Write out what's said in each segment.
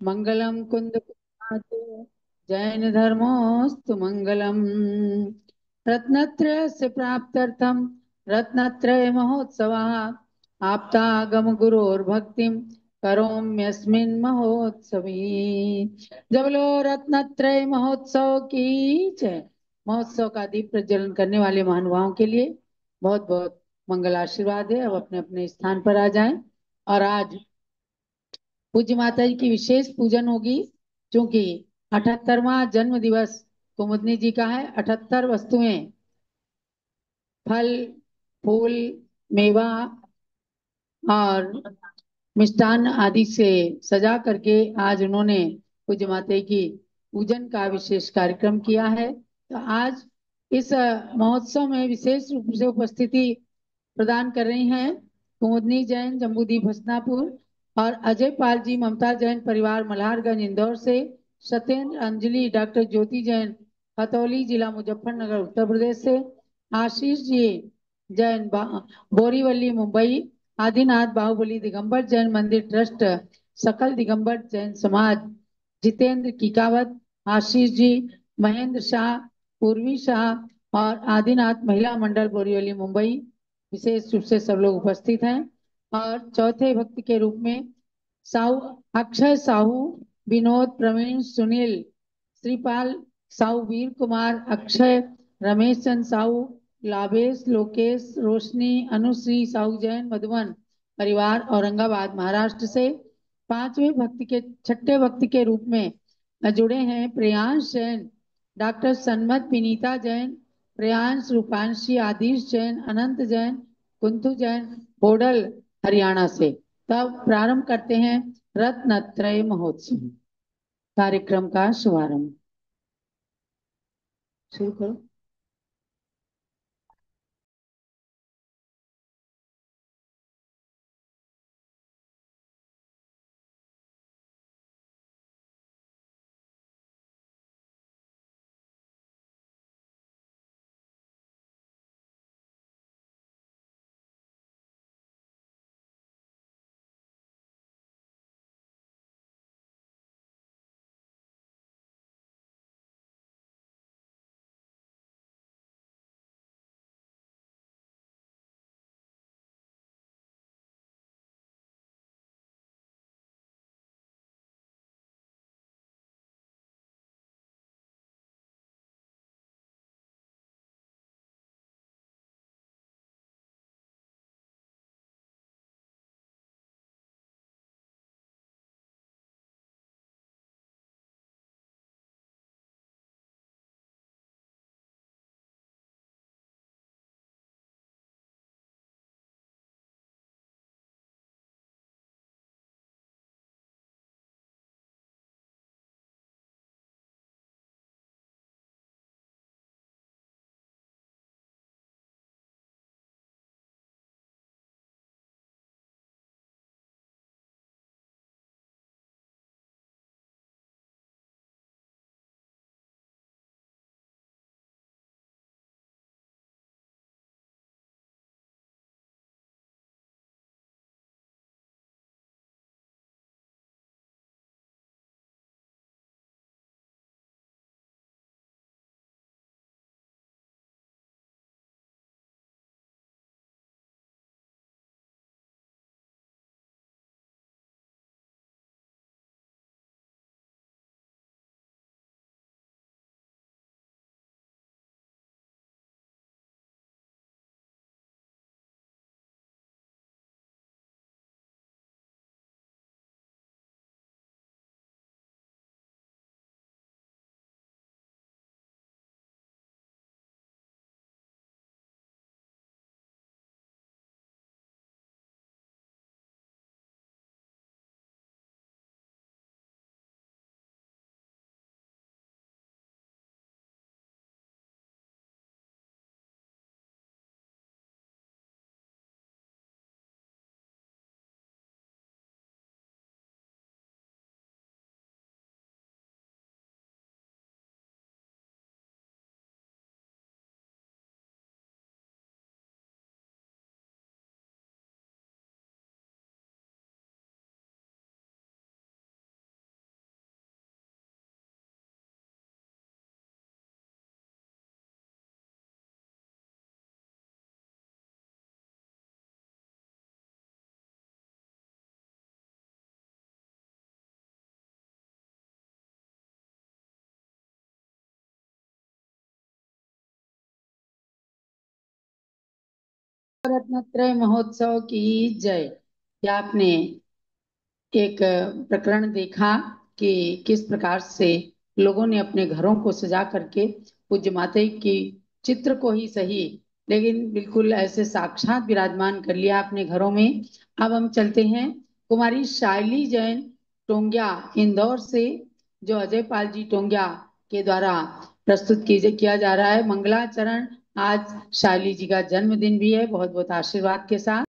मंगलम कुंद कुंजाते जैन धर्मोस्तु मंगलम। रत्नत्रयस्य प्राप्त्यर्थम रत्नत्रय महोत्सवः आप्तागम गुरोर्भक्तिम करोम्यस्मिन् महोत्सवी। जब लो रत्नत्रय महोत्सव की जय। महोत्सव का दीप प्रज्वलन करने वाले महानुभावों के लिए बहुत बहुत मंगल आशीर्वाद है। अब अपने अपने स्थान पर आ जाएं। और आज पूज्य माता जी की विशेष पूजन होगी, क्योंकि 78वां जन्म दिवस कुमुदनी जी का है। 78 वस्तुएं, फल, फूल, मेवा और मिष्टान आदि से सजा करके आज उन्होंने पूज्य माता जी की पूजन का विशेष कार्यक्रम किया है। तो आज इस महोत्सव में विशेष रूप से उपस्थिति प्रदान कर रही हैं कुमुदनी जैन जम्बूदीप हसनापुर और अजय पाल जी ममता जैन परिवार मल्हारगंज इंदौर से, सत्येंद्र अंजलि डॉक्टर ज्योति जैन खतौली जिला मुजफ्फरनगर उत्तर प्रदेश से, आशीष जी जैन बोरीवली मुंबई, आदिनाथ बाहुबली दिगंबर जैन मंदिर ट्रस्ट सकल दिगंबर जैन समाज, जितेंद्र कीकावत, आशीष जी, महेंद्र शाह, पूर्वी शाह और आदिनाथ महिला मंडल बोरीवली मुंबई विशेष रूप से सब लोग उपस्थित हैं। और चौथे भक्त के रूप में साहू अक्षय साहू, विनोद प्रवीण सुनील, श्रीपाल साहू, वीर कुमार, अक्षय, रमेश चंद साहू, लाभेश, लोकेश, रोशनी, अनुश्री साहू जैन मधुबन परिवार औरंगाबाद महाराष्ट्र से। पांचवें भक्त के छठे भक्त के रूप में जुड़े हैं प्रियांश जैन, डॉक्टर सन्मत विनीता जैन, प्रियांश रूपांशी, आदिश जैन, अनंत जैन, कुंतु जैन होडल हरियाणा से। तब प्रारंभ करते हैं रत्नत्रय महोत्सव कार्यक्रम का शुभारंभ। शुरू करो। रत्नत्रय महोत्सव की जय। क्या आपने एक प्रकरण देखा कि किस प्रकार से लोगों ने अपने घरों को सजा करके पूज्य माता की चित्र को ही सही लेकिन बिल्कुल ऐसे साक्षात विराजमान कर लिया अपने घरों में। अब हम चलते हैं कुमारी शाइली जैन टोंगिया इंदौर से, जो अजय पाल जी टोंगिया के द्वारा प्रस्तुत किया जा रहा है मंगलाचरण। आज शाइली जी का जन्मदिन भी है, बहुत बहुत आशीर्वाद के साथ।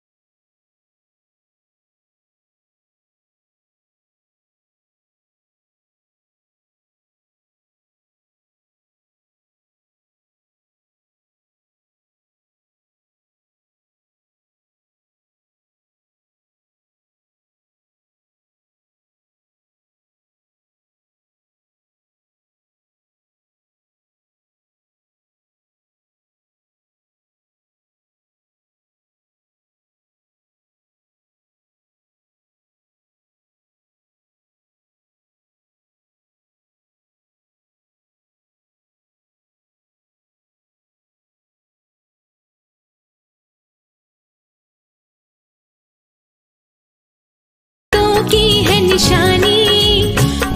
की है निशानी,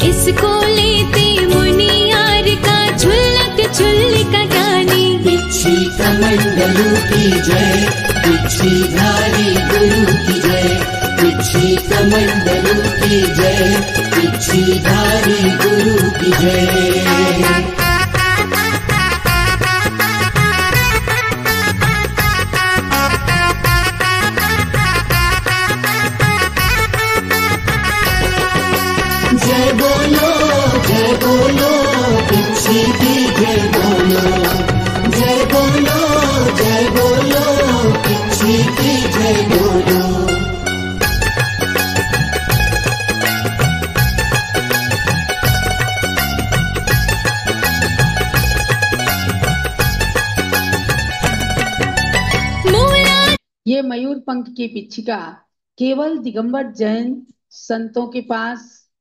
इसको लेते मुनियार का झुलक झुलक गानी। बिच्छी कमंडलू की जय, बिच्छी धारी गुरु की जय, बिच्छी कमंडलू की जय, बिच्छी धारी गुरु की जय। जय बोलो बिच्छी की जय बोलो, जय बोलो बिच्छी की जय बोलो। ये मयूर पंख की पिच्छिका केवल दिगंबर जैन संतों के पास,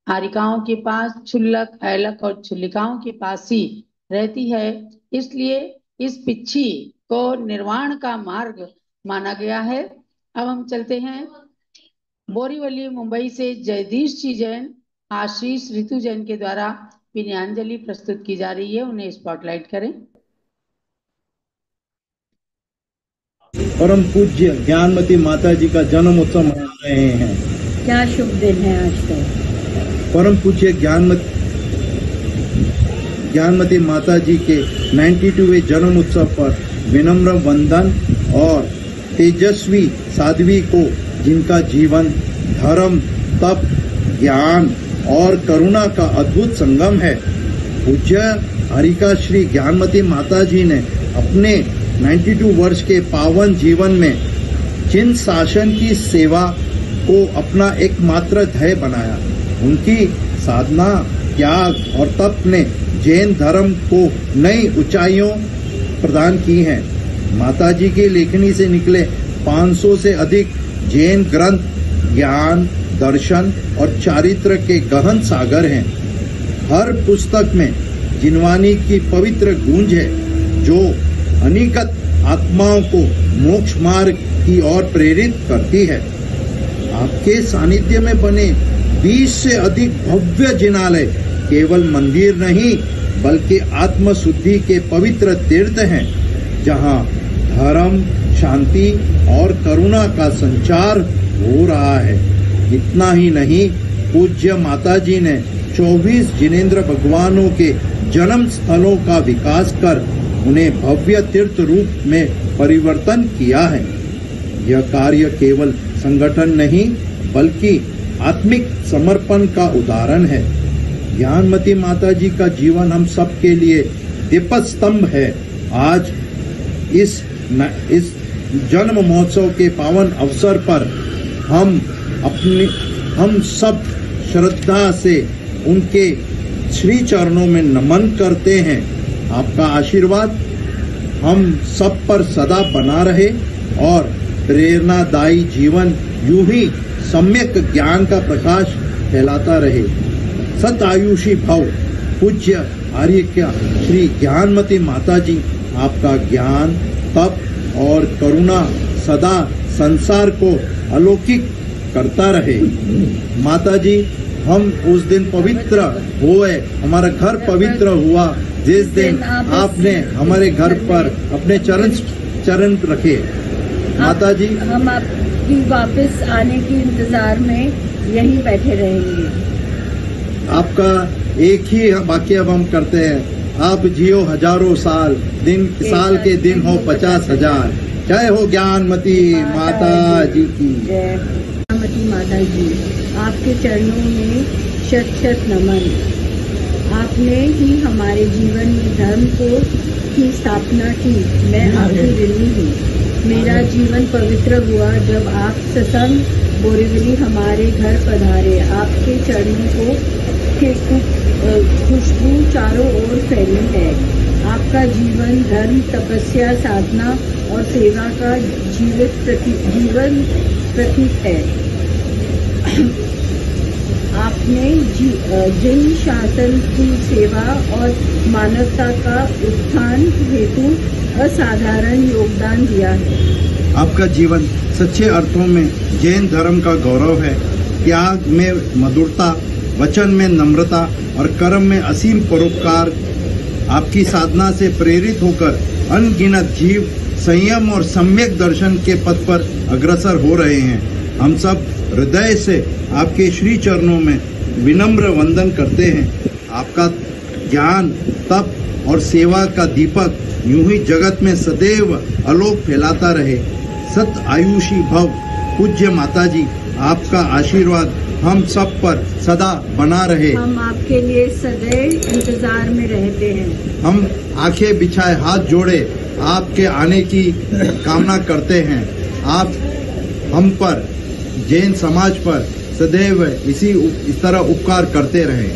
आरिकाओं के पास, क्षुल्लक, ऐलक और छुल्लिकाओं के पास ही रहती है। इसलिए इस पिच्छी को निर्वाण का मार्ग माना गया है। अब हम चलते हैं बोरीवली मुंबई से जयदीश जी जैन, आशीष ऋतु जैन के द्वारा विनयांजलि प्रस्तुत की जा रही है, उन्हें स्पॉटलाइट करें। परम पूज्य ज्ञानमती माता जी का जन्म उत्सव मना रहे हैं। क्या शुभ दिन है आज का। परम पूज्य ज्ञानमती माता जी के 92वें जन्म उत्सव पर विनम्र वंदन और तेजस्वी साध्वी को, जिनका जीवन धर्म, तप, ज्ञान और करुणा का अद्भुत संगम है। पूज्य हरिका श्री ज्ञानमती माता जी ने अपने 92 वर्ष के पावन जीवन में जिन शासन की सेवा को अपना एकमात्र ध्येय बनाया, उनकी साधना, त्याग और तप ने जैन धर्म को नई ऊंचाइयों प्रदान की हैं। माता जी की लेखनी से निकले 500 से अधिक जैन ग्रंथ ज्ञान, दर्शन और चारित्र के गहन सागर हैं। हर पुस्तक में जिनवानी की पवित्र गूंज है, जो अनिगत आत्माओं को मोक्ष मार्ग की ओर प्रेरित करती है। आपके सानिध्य में बने 20 से अधिक भव्य जिनालय केवल मंदिर नहीं, बल्कि आत्म शुद्धि के पवित्र तीर्थ हैं, जहां धर्म, शांति और करुणा का संचार हो रहा है। इतना ही नहीं, पूज्य माता जी ने 24 जिनेंद्र भगवानों के जन्म स्थलों का विकास कर उन्हें भव्य तीर्थ रूप में परिवर्तन किया है। यह कार्य केवल संगठन नहीं, बल्कि आत्मिक समर्पण का उदाहरण है। ज्ञानमती माता जी का जीवन हम सब के लिए दीपस्तंभ है। आज इस जन्म महोत्सव के पावन अवसर पर हम सब श्रद्धा से उनके श्री चरणों में नमन करते हैं। आपका आशीर्वाद हम सब पर सदा बना रहे और प्रेरणादायी जीवन यूं ही सम्यक ज्ञान का प्रकाश फैलाता रहे। सत आयुषी भव। पूज्य आर्य श्री ज्ञानमती माता जी आपका ज्ञान, तप और करुणा सदा संसार को अलौकिक करता रहे। माता जी, हम उस दिन पवित्र हुए, हमारा घर पवित्र हुआ जिस दिन आपने हमारे घर पर अपने चरण रखे। माता जी, हम आपकी वापस आने के इंतजार में यहीं बैठे रहेंगे। आपका एक ही वाक्य अब हम करते हैं, आप जियो हजारों साल, साल के दिन हो 50,000। जय हो ज्ञानमती माता जी की। जय ज्ञानमती माता जी, आपके चरणों में शत शत नमन। आपने ही हमारे जीवन में धर्म की स्थापना की। मैं आपकी ऋणी हूँ। मेरा जीवन पवित्र हुआ जब आप सत्संग बोरीवली हमारे घर पधारे। आपके चरणों के खुशबू चारों ओर फैली है। आपका जीवन धर्म, तपस्या, साधना और सेवा का जीवन प्रतीक है। आपने जिन शासन की सेवा और मानवता का उत्थान हेतु असाधारण योगदान दिया है। आपका जीवन सच्चे अर्थों में जैन धर्म का गौरव है। त्याग में मधुरता, वचन में नम्रता और कर्म में असीम परोपकार। आपकी साधना से प्रेरित होकर अनगिनत जीव संयम और सम्यक दर्शन के पथ पर अग्रसर हो रहे हैं। हम सब हृदय से आपके श्री चरणों में विनम्र वंदन करते हैं। आपका ज्ञान, तप और सेवा का दीपक यूं ही जगत में सदैव आलोक फैलाता रहे। सत आयुषी भव। पूज्य माता जी, आपका आशीर्वाद हम सब पर सदा बना रहे। हम आपके लिए सदैव इंतजार में रहते हैं। हम आंखें बिछाए हाथ जोड़े आपके आने की कामना करते हैं। आप हम पर, जैन समाज पर सदैव इस तरह उपकार करते रहें।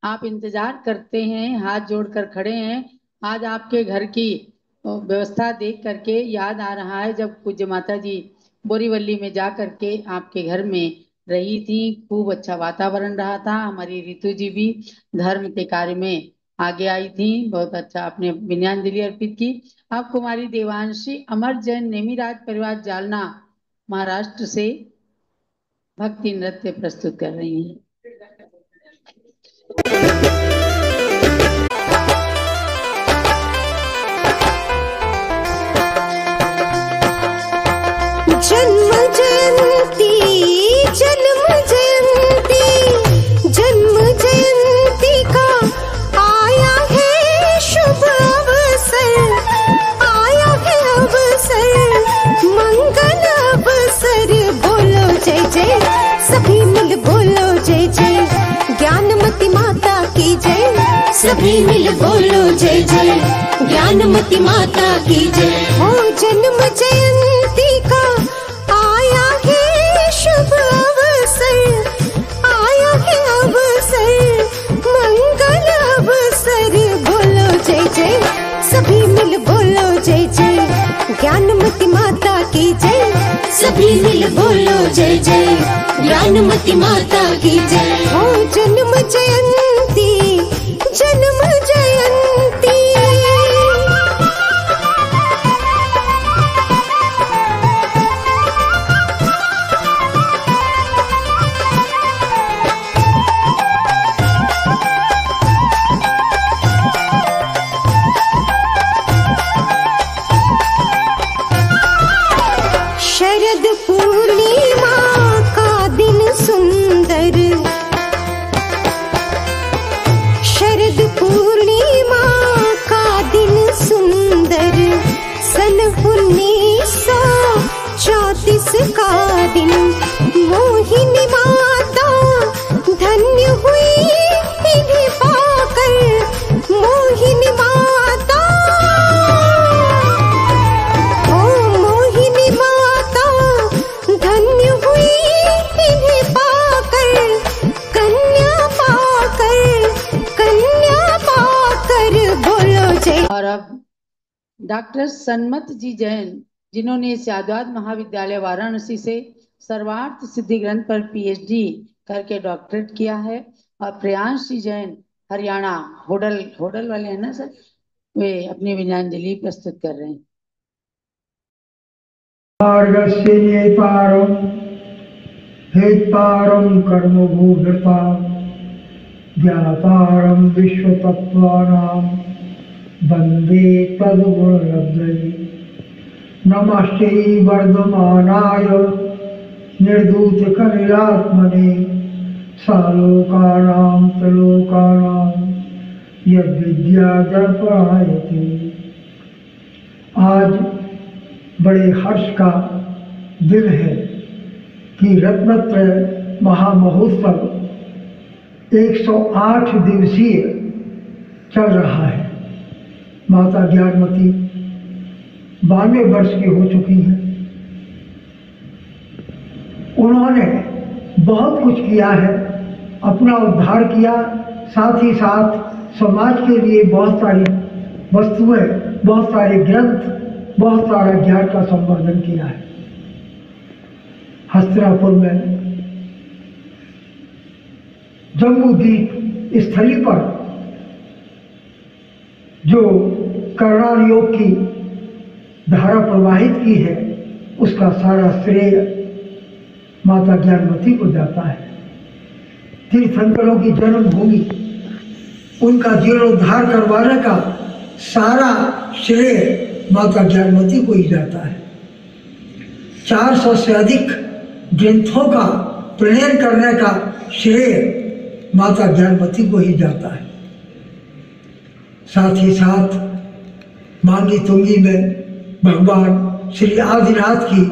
आप इंतजार करते हैं, हाथ जोड़कर खड़े हैं। आज आपके घर की व्यवस्था देख करके याद आ रहा है जब पूज्य माता जी बोरीवली में जा करके आपके घर में रही थी। खूब अच्छा वातावरण रहा था। हमारी रितु जी भी धर्म के कार्य में आगे आई थी। बहुत अच्छा आपने विनयाञ्जलि अर्पित की। अब कुमारी देवांशी अमर जैन नेमिराज परिवार जालना महाराष्ट्र से भक्ति नृत्य प्रस्तुत कर रही हैं। जन्म जयंती, जन्म जयंती, जन्म जयंती का आया है शुभ अवसर, आया है अवसर, मंगल अवसर। बोलो जय जय, सभी मिल बोलो जय जय, ज्ञानमती माता की जय। सभी मिल बोलो जय जय, ज्ञानमती माता की जय। हो जन्म जयंती का आया है शुभ अवसर, आया है अवसर, मंगल अवसर। बोलो जय जय, सभी मिल बोलो जय जय, ज्ञानमती माता की जय। सभी मिल बोलो जय जय, ज्ञानमती माता की जय। हो जन्म जयंती, जन्म जयंती। शरद पूर्णिमा का दिन सुंदर, शरद पूर्णिमा का दिन सुंदर, सन 1934 का दिन। मोहिनी माता धन्य हुई इन्हें पाकर, मोहिनी माता, ओ मोहिनी माता धन्य हुई इन्हें पाकर, कन्या पाकर, कन्या पाकर। बोलो जय। और अब डॉक्टर सन्मत जी जैन, जिन्होंने शाद्वाद महाविद्यालय वाराणसी से सर्वार्थ सिद्धि ग्रंथ पर पीएचडी करके डॉक्टरेट किया है। और प्रियांश जी जैन हरियाणा, होडल वाले हैं ना सर, वे अपनी विनयाञ्जलि प्रस्तुत कर रहे हैं। मार्गस्य नेतारं हेतारं कर्मभूभृतां ज्ञातारं विश्वतत्त्वानां वन्दे तद्गुणलब्धये। नमस्ते वर्धमानाय निर्धूतकनिलात्मने सालोकानां त्रिलोकानां यद्विद्यादर्पणायते। आज बड़े हर्ष का दिन है कि रत्नत्रय महामहोत्सव 108 दिवसीय चल रहा है। माता ज्ञानमती 92 वर्ष की हो चुकी हैं। उन्होंने बहुत कुछ किया है, अपना उद्धार किया, साथ ही साथ समाज के लिए बहुत सारी वस्तुएं, बहुत सारे ग्रंथ, बहुत सारा ज्ञान का संवर्धन किया है। हस्तिनापुर में जम्बूद्वीप स्थली पर जो करणाल योग की धारा प्रवाहित की है, उसका सारा श्रेय माता ज्ञानमती को जाता है। तीर्थंकरों की जन्मभूमि, उनका जीर्णोद्धार करवाने का सारा श्रेय माता ज्ञानमती को ही जाता है। 400 से अधिक ग्रंथों का प्रणयन करने का श्रेय माता ज्ञानमती को ही जाता है। साथ ही साथ मांगी तुंगी में भगवान श्री आदिनाथ की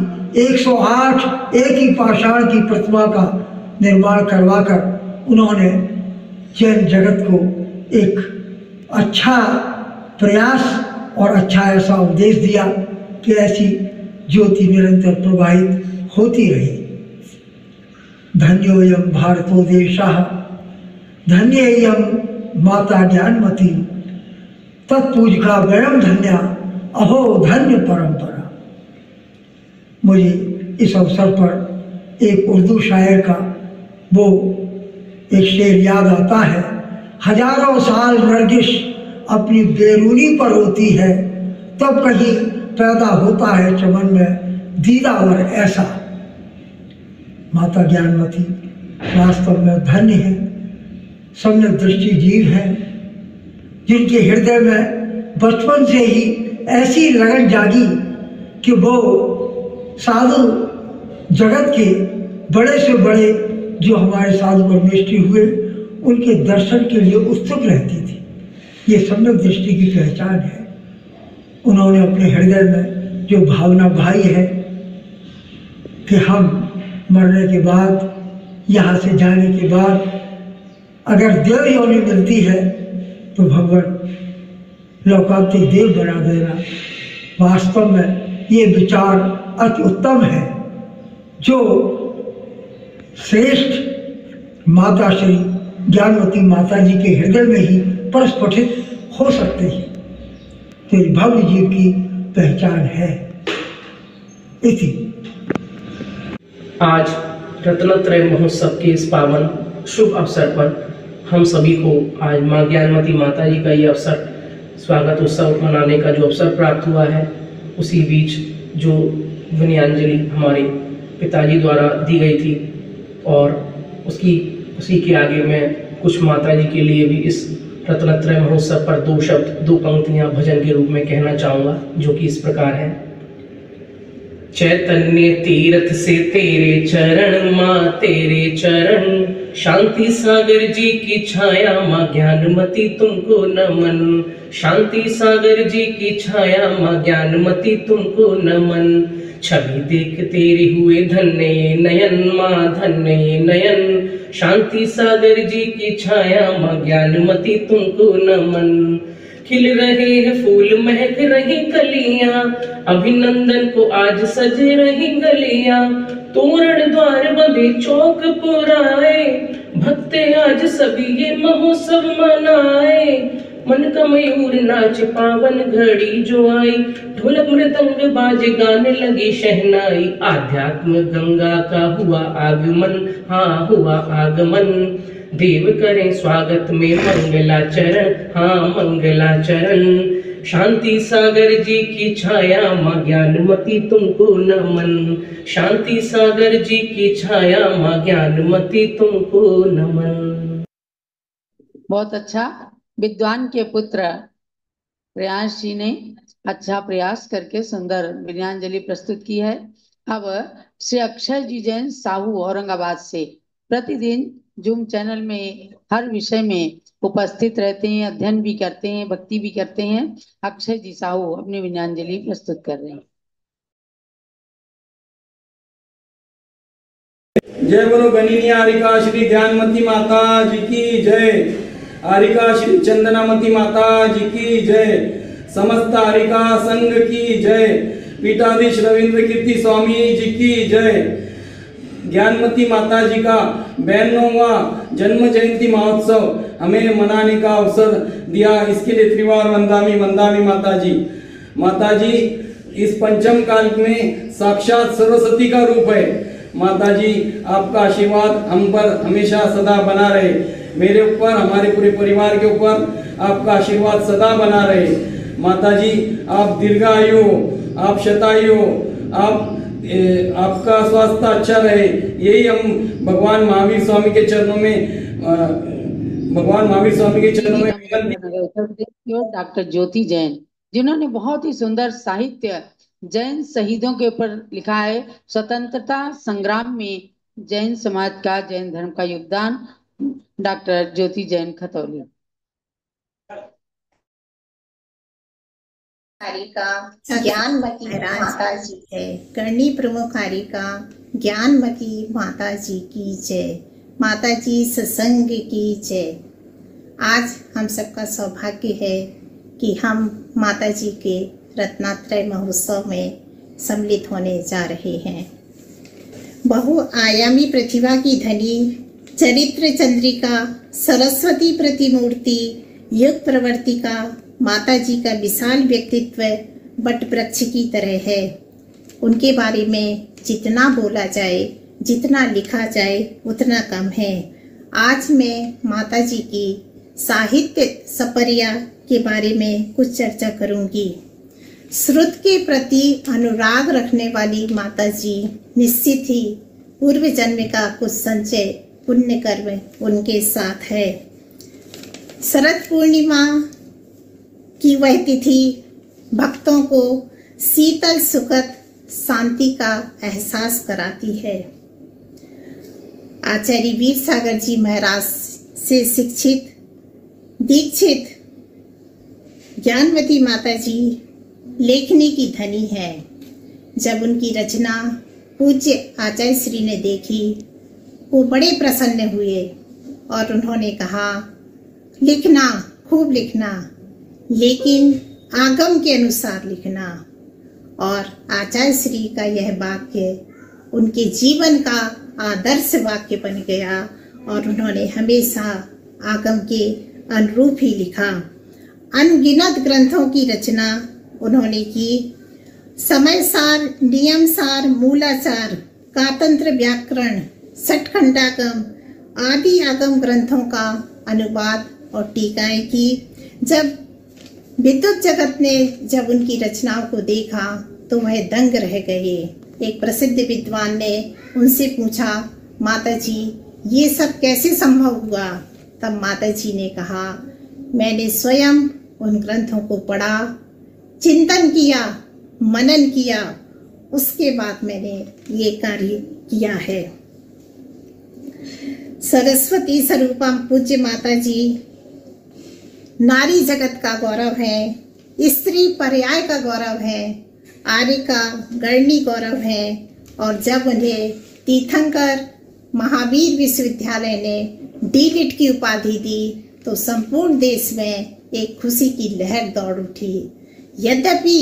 108 एक ही पाषाण की प्रतिमा का निर्माण करवाकर उन्होंने जैन जगत को एक अच्छा प्रयास और अच्छा ऐसा उपदेश दिया कि ऐसी ज्योति निरंतर प्रवाहित होती रही। धन्योयम भारतो देशः धन्येयम माता ज्ञानमती तत्पूजका वयम धन्या अहो धन्य परंपरा। मुझे इस अवसर पर एक उर्दू शायर का वो एक शेर याद आता है। हजारों साल नरगिस अपनी बेरूनी पर होती है, तब कहीं पैदा होता है चमन में दीदावर ऐसा। माता ज्ञानमती वास्तव में धन्य है, सम्यक दृष्टि जीव है, जिनके हृदय में बचपन से ही ऐसी लगन जागी कि वो साधु जगत के बड़े से बड़े जो हमारे साधु परमेष्ठी हुए, उनके दर्शन के लिए उत्सुक रहती थी। ये सम्यक दृष्टि की पहचान है। उन्होंने अपने हृदय में जो भावना भाई है कि हम मरने के बाद, यहाँ से जाने के बाद अगर देव योनि मिलती है तो भगवान लोकांतिक देव बना देना, वास्तव में ये विचार अति उत्तम है, जो श्रेष्ठ माता श्री ज्ञानमती माता जी के हृदय में ही प्रस्फुटित हो सकते हैं। तो इस भव्य जीव की पहचान है। इसी आज रत्नत्रय महोत्सव के इस पावन शुभ अवसर पर हम सभी को आज माँ ज्ञानमती माता जी का ये अवसर, स्वागत उत्सव मनाने का जो अवसर प्राप्त हुआ है, उसी बीच जो विनयाञ्जलि हमारे पिताजी द्वारा दी गई थी, और उसी के आगे मैं कुछ माता जी के लिए भी इस रत्नत्रय महोत्सव पर 2 शब्द, 2 पंक्तियां भजन के रूप में कहना चाहूँगा, जो कि इस प्रकार है। चैतन्य तीर्थ से तेरे चरण माँ तेरे चरण, शांति सागर जी की छाया माँ ज्ञानमती तुमको नमन। शांति सागर जी की छाया माँ ज्ञानमती तुमको नमन। छवि देख तेरे हुए धन्य ये नयन माँ धन्य ये नयन। शांति सागर जी की छाया माँ ज्ञानमती तुमको नमन। खिल रहे हैं फूल महक रही कलियां, अभिनंदन को आज सज रही गलियां। तोरण द्वार बंधे चौक पुराए, भक्त आज सभी ये महोत्सव मनाए। मन का मयूर नाच पावन घड़ी जो आई, ढोलक मृदंग बाजे गाने लगी शहनाई। आध्यात्म गंगा का हुआ आगमन, हाँ हुआ आगमन। देव करें स्वागत में मंगलाचरण, हाँ मंगलाचरण। शांति सागर जी की छाया माँ ज्ञानमती तुमको नमन। शांति सागर जी की छाया माँ ज्ञानमती तुमको नमन। बहुत अच्छा। विद्वान के पुत्र प्रयास जी ने अच्छा प्रयास करके सुंदर विनयांजलि प्रस्तुत की है। अब श्री अक्षय जी जैन साहू औरंगाबाद से प्रतिदिन जूम चैनल में हर विषय में उपस्थित रहते हैं, अध्ययन भी करते हैं, भक्ति भी करते हैं। अक्षय जी साहू अपनी विनयांजलि प्रस्तुत कर रहे हैं। जय बोलो गणिनी आरिका श्री ध्यानमती माता जी की जय। आरिका श्री चंदनामती माता जी की जय। समस्त आरिका संघ की जय। पीठाधीश रविंद्र कीर्ति स्वामी जी की जय। ज्ञानमती माता जी का 92वां जन्म जयंती महोत्सव हमें मनाने का अवसर दिया, इसके लिए त्रिवार वंदामी वंदामी माता जी। माता जी इस पंचम काल में साक्षात सरस्वती का रूप है। माता जी आपका आशीर्वाद हम पर हमेशा सदा बना रहे, मेरे ऊपर, हमारे पूरे परिवार के ऊपर आपका आशीर्वाद सदा बना रहे। माता जी आप दीर्घायु, आप शतायु, आपका स्वास्थ्य अच्छा रहे, यही हम भगवान महावीर स्वामी के चरणों में डॉक्टर ज्योति जैन, जिन्होंने बहुत ही सुंदर साहित्य जैन शहीदों के ऊपर लिखा है। स्वतंत्रता संग्राम में जैन समाज का, जैन धर्म का योगदान। डॉक्टर ज्योति जैन खतौली। हारिका ज्ञानमती माता जी है। करणी प्रमुख हारिका ज्ञानमती माता जी की जय। माता जी सत्संग की जय। आज हम सबका सौभाग्य है कि हम माता जी के रत्नात्रय महोत्सव में सम्मिलित होने जा रहे हैं। बहुआयामी प्रतिभा की धनी, चरित्र चंद्रिका, सरस्वती प्रतिमूर्ति, युग प्रवर्तिका माता जी का विशाल व्यक्तित्व बट वृक्ष की तरह है। उनके बारे में जितना बोला जाए, जितना लिखा जाए उतना कम है। आज मैं माता जी की साहित्य सपर्या के बारे में कुछ चर्चा करूंगी। श्रुत के प्रति अनुराग रखने वाली माता जी निश्चित ही पूर्व जन्म का कुछ संचय पुण्य कर्म उनके साथ है। शरद पूर्णिमा की वह तिथि भक्तों को शीतल सुखद शांति का एहसास कराती है। आचार्य वीर सागर जी महाराज से शिक्षित दीक्षित ज्ञानमती माता जी लेखनी की धनी है। जब उनकी रचना पूज्य आचार्य श्री ने देखी, वो बड़े प्रसन्न हुए और उन्होंने कहा, लिखना, खूब लिखना, लेकिन आगम के अनुसार लिखना। और आचार्य श्री का यह वाक्य उनके जीवन का आदर्श वाक्य बन गया और उन्होंने हमेशा आगम के अनुरूप ही लिखा। अनगिनत ग्रंथों की रचना उन्होंने की। समय सार, नियम सार, मूलाचार, कातंत्र व्याकरण, षटखंडागम आदि आगम ग्रंथों का अनुवाद और टीकाएं की। जब विद्वत जगत ने जब उनकी रचनाओं को देखा तो वह दंग रह गए। एक प्रसिद्ध विद्वान ने उनसे पूछा, माता जी ये सब कैसे संभव हुआ? तब माता जी ने कहा, मैंने स्वयं उन ग्रंथों को पढ़ा, चिंतन किया, मनन किया, उसके बाद मैंने ये कार्य किया है। सरस्वती स्वरूपम पूज्य माता जी नारी जगत का गौरव है, स्त्री पर्याय का गौरव है, आर्य का गणनी गौरव है। और जब उन्हें तीर्थंकर महावीर विश्वविद्यालय ने डीलिट की उपाधि दी तो संपूर्ण देश में एक खुशी की लहर दौड़ उठी। यद्यपि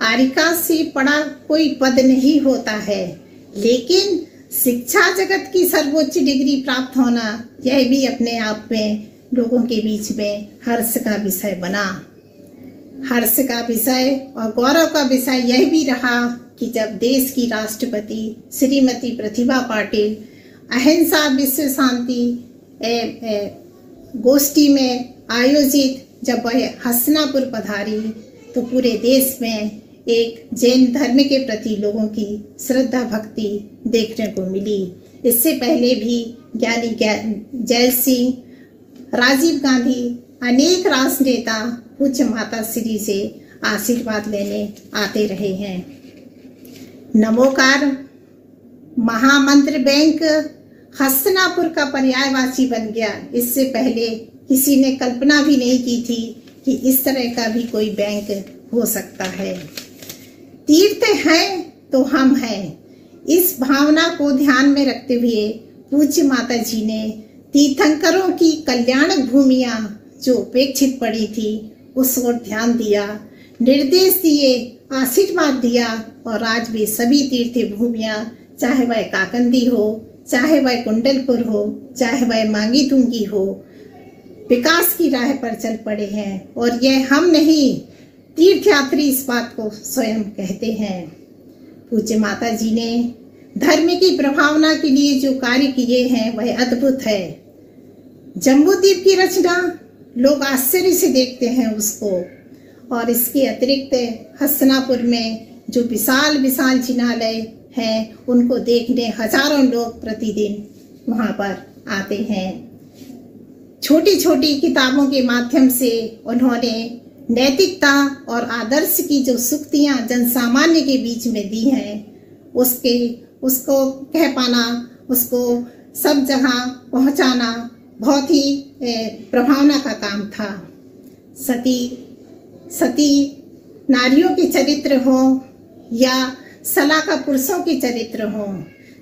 आरिका से बड़ा कोई पद नहीं होता है, लेकिन शिक्षा जगत की सर्वोच्च डिग्री प्राप्त होना यह भी अपने आप में लोगों के बीच में हर्ष का विषय बना। हर्ष का विषय और गौरव का विषय यह भी रहा कि जब देश की राष्ट्रपति श्रीमती प्रतिभा पाटिल अहिंसा विश्व शांति गोष्ठी में आयोजित जब वह हसनापुर पधारी तो पूरे देश में एक जैन धर्म के प्रति लोगों की श्रद्धा भक्ति देखने को मिली। इससे पहले भी ज्ञानी जैल सिंह, राजीव गांधी, अनेक राजनेता पूज्य माता श्री से आशीर्वाद लेने आते रहे हैं। नमोकार महामंत्र बैंक हस्तिनापुर का पर्यायवाची बन गया। इससे पहले किसी ने कल्पना भी नहीं की थी कि इस तरह का भी कोई बैंक हो सकता है। तीर्थ है तो हम हैं, इस भावना को ध्यान में रखते हुए पूज्य माता जी ने तीर्थंकरों की कल्याणक भूमियां जो उपेक्षित पड़ी थी उस ओर ध्यान दिया, निर्देश दिए, आशीर्वाद दिया और आज भी सभी तीर्थ भूमियां, चाहे वह काकंदी हो, चाहे वह कुंडलपुर हो, चाहे वह मांगी तुंगी हो, विकास की राह पर चल पड़े हैं। और यह हम नहीं, तीर्थयात्री इस बात को स्वयं कहते हैं। पूज्य माता जी ने धर्म की प्रभावना के लिए जो कार्य किए हैं वह अद्भुत है। जम्बूद्वीप की रचना लोग आश्चर्य से देखते हैं उसको, और इसके अतिरिक्त हस्तिनापुर में जो विशाल विशाल जिनालय हैं उनको देखने हजारों लोग प्रतिदिन वहां पर आते हैं। छोटी छोटी किताबों के माध्यम से उन्होंने नैतिकता और आदर्श की जो सूक्तियां जनसामान्य के बीच में दी हैं उसको कह पाना, उसको सब जगह पहुंचाना बहुत ही प्रभावना का काम था। सती नारियों के चरित्र हो या सलाका पुरुषों के चरित्र हो,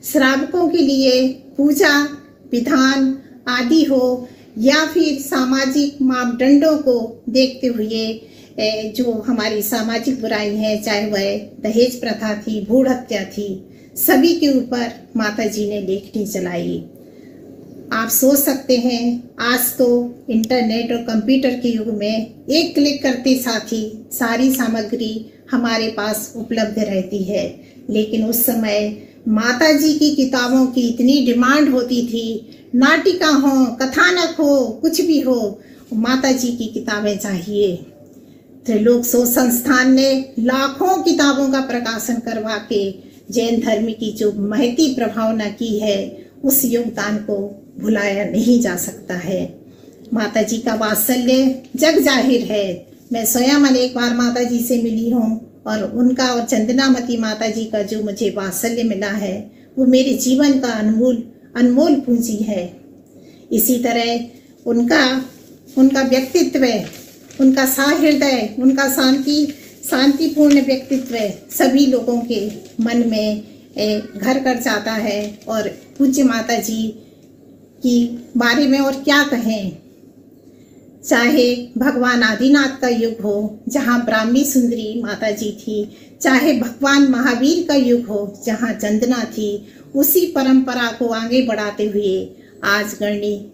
श्रावकों के लिए पूजा विधान आदि हो, या फिर सामाजिक मापदंडों को देखते हुए जो हमारी सामाजिक बुराई है, चाहे वह दहेज प्रथा थी, भ्रूण हत्या थी, सभी के ऊपर माता जी ने लेखनी चलाई। आप सोच सकते हैं आज तो इंटरनेट और कंप्यूटर के युग में एक क्लिक करते साथ ही सारी सामग्री हमारे पास उपलब्ध रहती है, लेकिन उस समय माता जी की किताबों की इतनी डिमांड होती थी। नाटिका हो, कथानक हो, कुछ भी हो, माता जी की किताबें चाहिए। त्रिलोक शोध संस्थान ने लाखों किताबों का प्रकाशन करवा के जैन धर्म की जो महती प्रभावना की है उस योगदान को भुलाया नहीं जा सकता है। माता जी का वात्सल्य जग जाहिर है। मैं स्वयं अनेक बार माता जी से मिली हूँ और उनका और चंदनामती माता जी का जो मुझे वात्सल्य मिला है वो मेरे जीवन का अनमोल पूंजी है। इसी तरह उनका व्यक्तित्व, उनका सहृदय, उनका शांतिपूर्ण व्यक्तित्व सभी लोगों के मन में घर कर जाता है। और पूज्य माता जी की बारे में और क्या कहें, चाहे भगवान आदिनाथ का युग हो जहाँ ब्राह्मी सुंदरी माता जी थी, चाहे भगवान महावीर का युग हो जहाँ चंदना थी, उसी परंपरा को आगे बढ़ाते हुए आज गणनी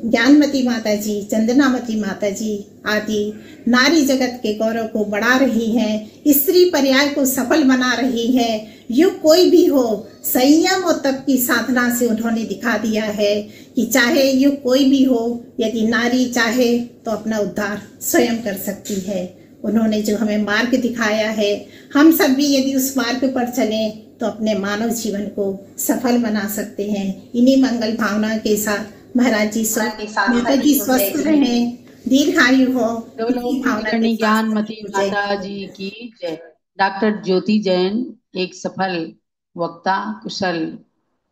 ज्ञानमती माता जी, चंदनामती माता जी आदि नारी जगत के गौरव को बढ़ा रही हैं, स्त्री पर्याय को सफल बना रही है। युग कोई भी हो, संयम और तप की साधना से उन्होंने दिखा दिया है कि चाहे युग कोई भी हो, यदि नारी चाहे तो अपना उद्धार स्वयं कर सकती है। उन्होंने जो हमें मार्ग दिखाया है, हम सब भी यदि उस मार्ग पर चलें तो अपने मानव जीवन को सफल बना सकते हैं। इन्हीं मंगल भावना के साथ महाराज जी माता जी स्वस्थ रहें, दीर्घायु हो। ज्ञानमती माता जी की जय। डॉक्टर ज्योति जैन एक सफल वक्ता, कुशल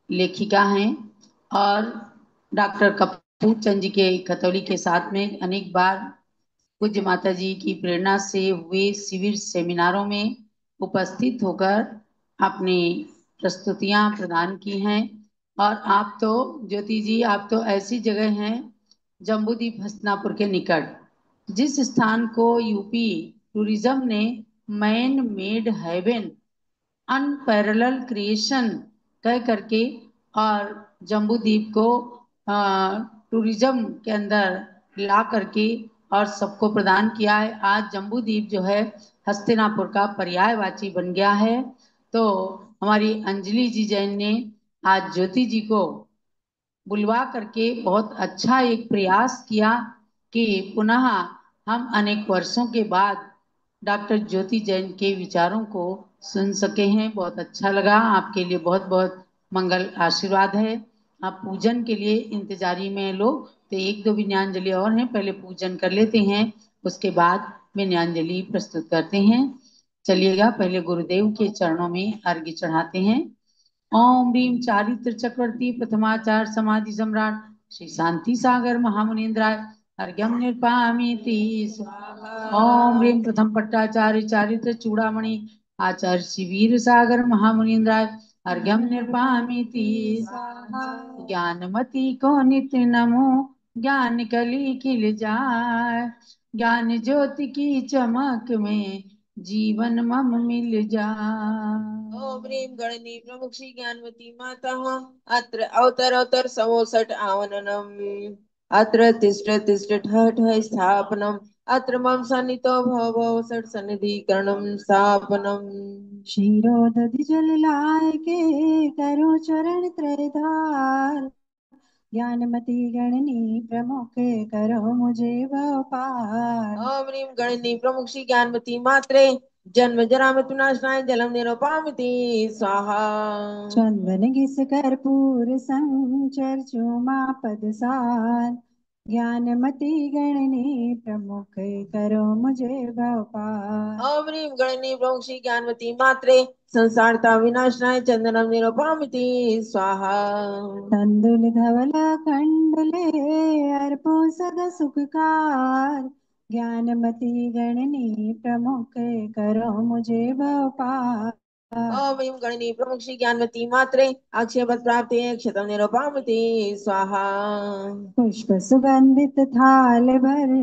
लेखिका हैं और डॉक्टर कपूर चंद जी के खतौली के साथ में अनेक बार पूज्य माता जी की प्रेरणा से हुए शिविर सेमिनारों में उपस्थित होकर अपनी प्रस्तुतियां प्रदान की हैं। और आप तो ज्योति जी, आप तो ऐसी जगह हैं जम्बूद्वीप हस्तिनापुर के निकट, जिस स्थान को यूपी टूरिज्म ने man made heaven, unparallel creation कह करके और जम्बूद्वीप को टूरिज्म के अंदर ला करके और सबको प्रदान किया है। आज जम्बूद्वीप जो है हस्तिनापुर का पर्यायवाची बन गया है। तो हमारी अंजलि जी जैन ने आज ज्योति जी को बुलवा करके बहुत अच्छा एक प्रयास किया कि पुनः हम अनेक वर्षों के बाद डॉक्टर ज्योति जैन के विचारों को सुन सके हैं। बहुत अच्छा लगा। आपके लिए बहुत बहुत मंगल आशीर्वाद है। आप पूजन के लिए इंतजारी में लोग, तो एक दो विनयांजलि और हैं, पहले पूजन कर लेते हैं, उसके बाद विनयांजलि प्रस्तुत करते हैं। चलिएगा, पहले गुरुदेव के चरणों में अर्घ्य चढ़ाते हैं। ओम ह्रीम चारित्र चक्रवर्ती प्रथमाचार्य समाधि सम्राट श्री शांति सागर महामुनीन्द्राय अर्घ्यम निर्पामीति स्वाहा। ओम ह्रीम प्रथम पट्टाचार्य चारित्र चूड़ामणि आचार्य श्री वीर सागर महामुनीन्द्राय अर्घ्यम निर्पामीति स्वाहा। ज्ञानमति को नित्य नमो ज्ञान कली खिल जाए, ज्ञान ज्योति की चमक में जीवन मम मिल जाए। ओम ह्रीं गणनी प्रमुख श्री ज्ञानवती माता अत्र अवतर समोसट आवननम अत्र तिष्ठ ठठ स्थापनम अत्र मम सन्नितो भव सट सन्निधिकरणम स्थापनम। क्षीरोदधि जल लाय के करो चरण त्रयधार, ज्ञानमती गणनी प्रमुख करो मुझे भव पार। ओम ह्रीं गणनी प्रमुख श्री ज्ञानवती मात्रे जन्म जरा मृत्यु नाशनाय जलम निरुपामिति स्वाहा। चंदन घिस कर्पूर संचर चूमा पदसार, ज्ञानमती गणनी प्रमुख करो मुझे भव पार। ओम ह्रीं गणनी प्रमुख श्री ज्ञानवती मात्रे संसारता विनाशनाय चंदनम निरुपामिति स्वाहा। तंदुल धवल खंडले अर्पो सदा सुखकार, ज्ञानमती गणनी प्रमुख करो मुझे भव पार। ओम ह्रीं गणनी प्रमुख श्री ज्ञानवती मात्रे अक्षयपद प्राप्ति क्षतम निरुपामिति स्वाहा। पुष्प सुगंधित थाल भर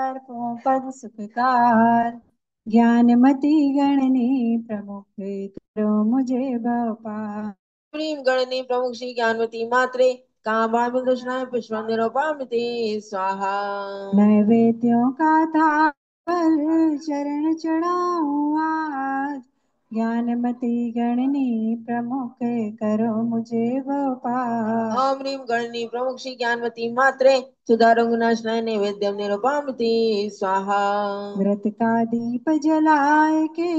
अर्पो पद सुखकार, ज्ञानमती गणनी प्रमुख करो मुझे भव पार। ह्रीं गणनी प्रमुख श्री ज्ञानवती मात्रे कामाभिदुष्णाय पुष्पम निरुपामिति स्वाहा। नैवेद्यों का थाल चरण चढ़ाऊं आज, ज्ञानमती गणनी प्रमुख करो मुझे भव पार। ओम ह्रीं गणनी प्रमुख श्री ज्ञानवती मात्रे सुधारंगनाशनाय नैवेद्यम निरुपामिति स्वाहा। व्रत का दीप जलाए के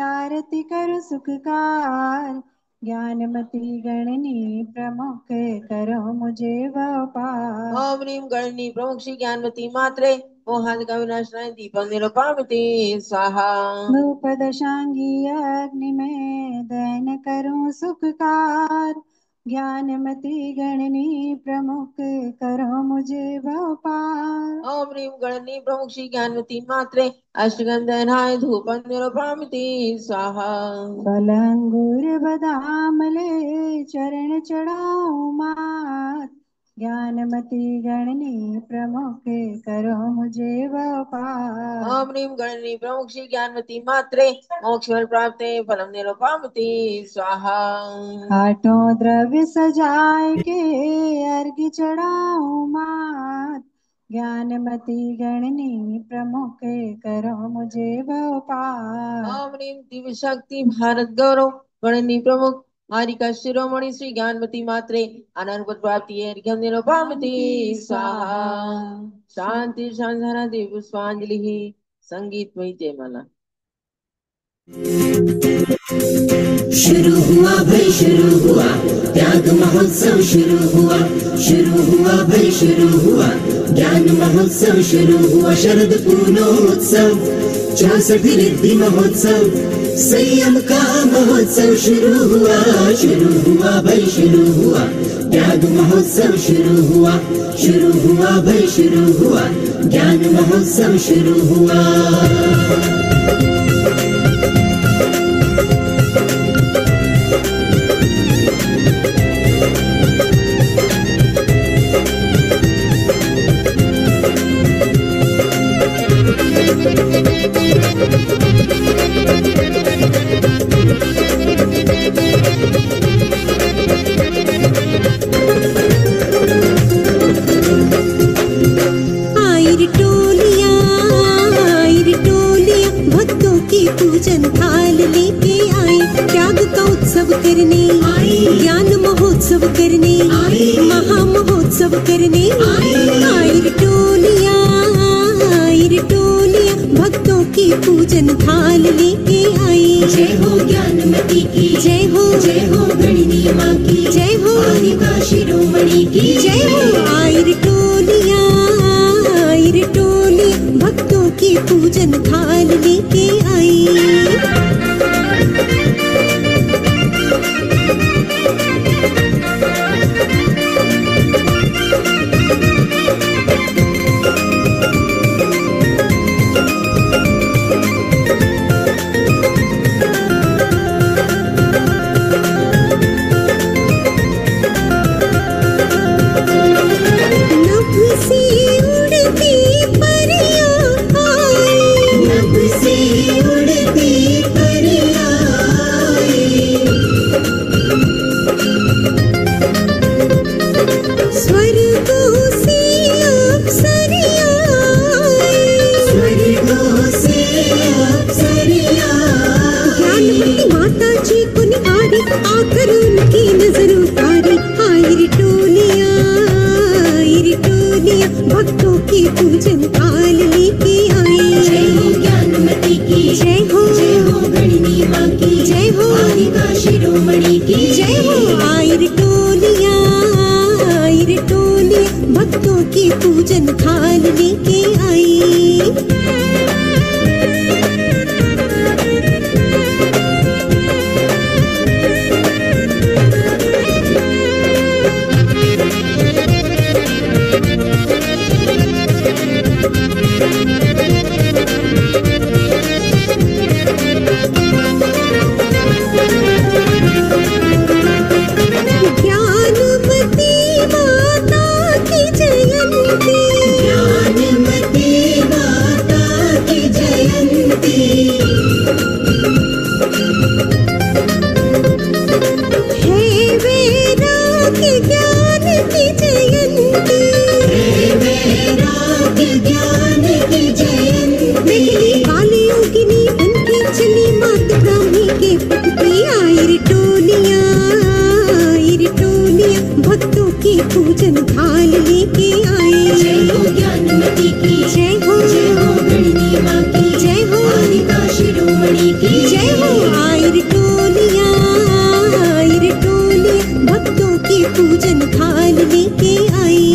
आरती करो सुखकार, ज्ञानमती गणनी प्रमुख करो मुझे भव पार। ओम ह्रीं गणनी प्रमुख श्री ज्ञानवती मात्रे मोहादिका विनाशनाय दीपम निरुपामिति स्वाहा। धूप दशांगी अग्नि में दहन करूं सुखकार, ज्ञानमती गणनी प्रमुख करो मुझे भव पार। ओम ह्रीं गणनी प्रमुख श्री ज्ञानवती मात्रे अष्टगंधनाय धूपम निरुपामिति स्वाहा। फल अंगूर बदाम ले चरण चढ़ाऊं मात, ज्ञानमती गणनी प्रमुख करो मुझे भव पार। ओम ह्रीं गणनी प्रमुख श्री ज्ञानवती मात्रे मोक्ष फल प्राप्ते फलम निरुपामिति स्वाहा। आठों द्रव्य सजाए के अर्घ्य चढ़ाऊं मात, ज्ञानमती गणनी प्रमुख करो मुझे भव पार। ओम ह्रीं दिव्य शक्ति भारत गौरव गणनी प्रमुख हारिका शिरोमणि श्री ज्ञानवती मात्रे अनंत प्राप्ति अर्घ्यम निरुपामिति स्वाहा। शांति शांति देव पुष्पांजलि संगीतमयी जयमाला। शुरू हुआ भाई शुरू हुआ त्याग महोत्सव शुरू हुआ भाई शुरू हुआ ज्ञान महोत्सव शुरू हुआ शरद पूर्णोत्सव 64 रिद्धि महोत्सव संयम का महोत्सव शुरू हुआ भाई शुरू हुआ त्याग महोत्सव शुरू हुआ भाई शुरू हुआ ज्ञान महोत्सव शुरू हुआ। पूजन थाल लेके आए त्याग का उत्सव करने ज्ञान महोत्सव करने महा महोत्सव करने आइर टोलिया भक्तों भक्तों की पूजन थाल लेके आई। जय हो ज्ञानमती की, जय हो गणनी माँ की, जय हो आरिका शिरोमणि की, जय हो। आयर टोलिया भक्तों की पूजन थाल लेके आई। आकर उनकी नजर उतारी। आयर टोलिया भक्तों की पूजन थाल लेके आई। जय हो ज्ञानमती की, जय हो गणनी माँ की, जय हो आरिका शिरोमणि की, जय हो। आयर टोलिया भक्तों की पूजन थाल लेके आई। भक्तों की पूजन थाल लेके आई। जय हो ज्ञानमती की, जय हो गणनी माँ की, जय हो आरिका शिरोमणि की, जय हो। आयर टोलिया भक्तों की पूजन थाल लेके आई।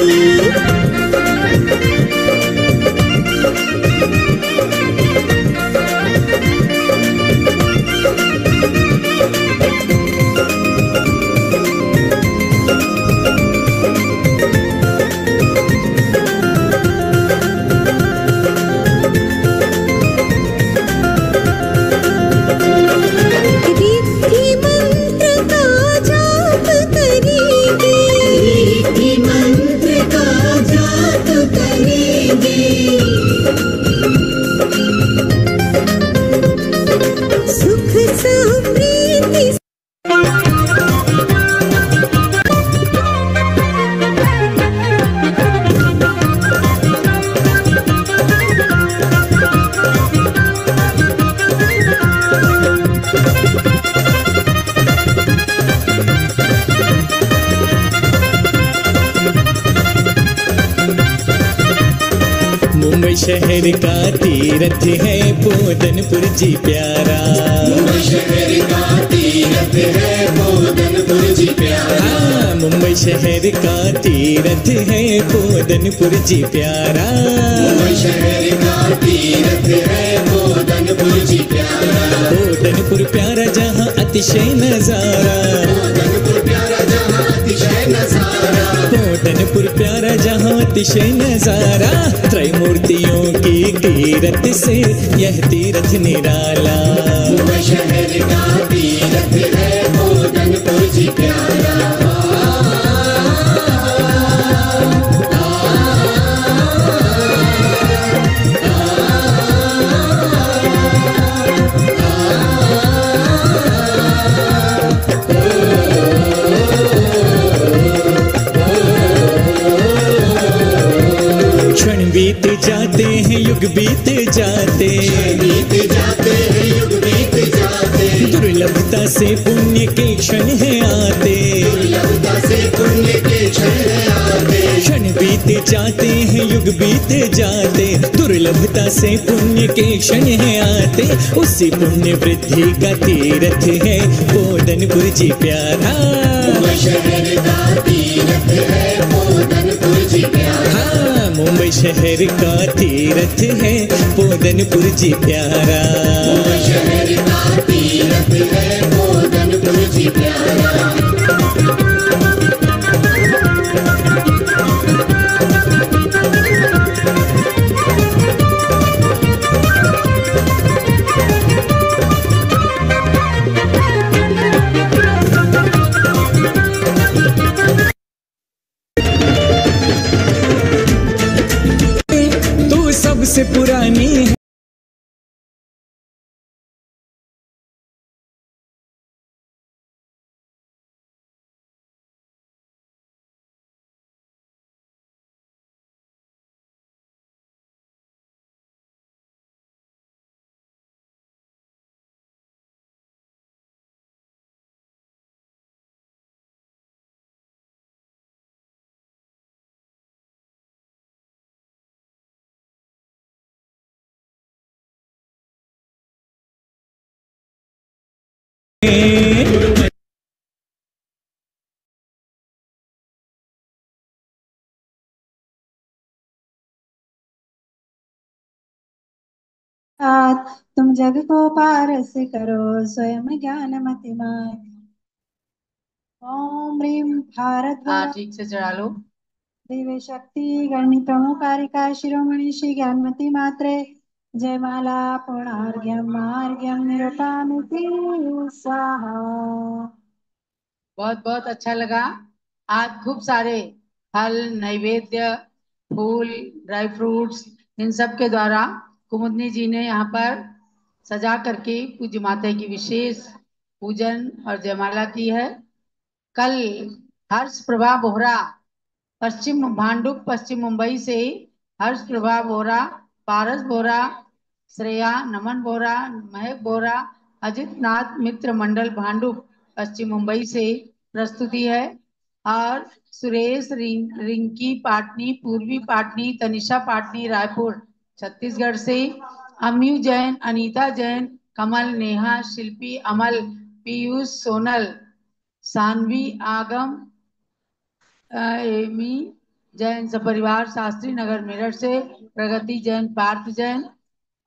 मुंबई शहर का तीर्थ है पोदनपुर जी प्यारा। मुंबई शहर का तीर्थ है पोदनपुर जी प्यारा। मुंबई शहर का तीर्थ है पोदनपुर जी प्यारा। मुंबई शहर का तीर्थ है पोदनपुर जी प्यारा। पोदनपुर प्यारा जहाँ अतिशय नजारा। पोदनपुर प्यारा जहाँ अतिशय नजारा। पोदनपुर प्यारा जहाँ अतिशय नजारा। त्रैमूर्तियों की कीरत से यह तीर्थ निराला। मुंबई शहर का तीर्थ है पोदनपुर जी प्यारा। बीत जाते हैं युग बीत जाते, बीत जाते हैं युग बीत जाते। दुर्लभता से पुण्य के क्षण है आते। दुर्लभता से पुण्य के क्षण है आते। क्षण बीत आते जाते हैं युग बीते जाते, दुर्लभता से पुण्य के क्षण है आते, उसी पुण्य वृद्धि का तीर्थ है पोदनपुर जी प्यारा। मुंबई शहर का तीर्थ है पोदनपुर जी प्यारा। हाँ, मुंबई शहर का तीर्थ है पोदनपुर जी प्यारा। मुंबई शहर का तीर्थ है पोदनपुर जी प्यारा। तू सबसे पुरानी है। तुम जग को पारस करो स्वयं ज्ञान मतिमान। ओम ह्रीम भारत ठीक से चढ़ा लो। दिव्य शक्ति गणी प्रमुखारिका शिरोमणि श्री ज्ञानमती मात्रे जयमाला पूर्णार्घ्यम मार्घ्यम निरूपामिति स्वाहा। बहुत बहुत अच्छा लगा। आज खूब सारे फल, नैवेद्य, फूल, ड्राई फ्रूट्स, इन सब के द्वारा कुमुदनी जी ने यहाँ पर सजा करके पूज्य माता की विशेष पूजन और जयमाला की है। कल हर्ष प्रभा बोहरा पश्चिम भांडुप पश्चिम मुंबई से हर्ष प्रभा बोहरा, पारस बोहरा, श्रेया, नमन बोहरा, महक बोहरा, अजित नाथ मित्र मंडल भांडुप पश्चिम मुंबई से प्रस्तुति है। और सुरेश रिंकी पाटनी, पूर्वी पाटनी, तनिषा पाटनी रायपुर छत्तीसगढ़ से, अम्यू जैन, अनीता जैन, कमल, नेहा, शिल्पी, अमल, पीयूष, सोनल, सानवी, आगम, एमी जैन सपरिवार शास्त्री नगर मेरठ से, प्रगति जैन, पार्थ जैन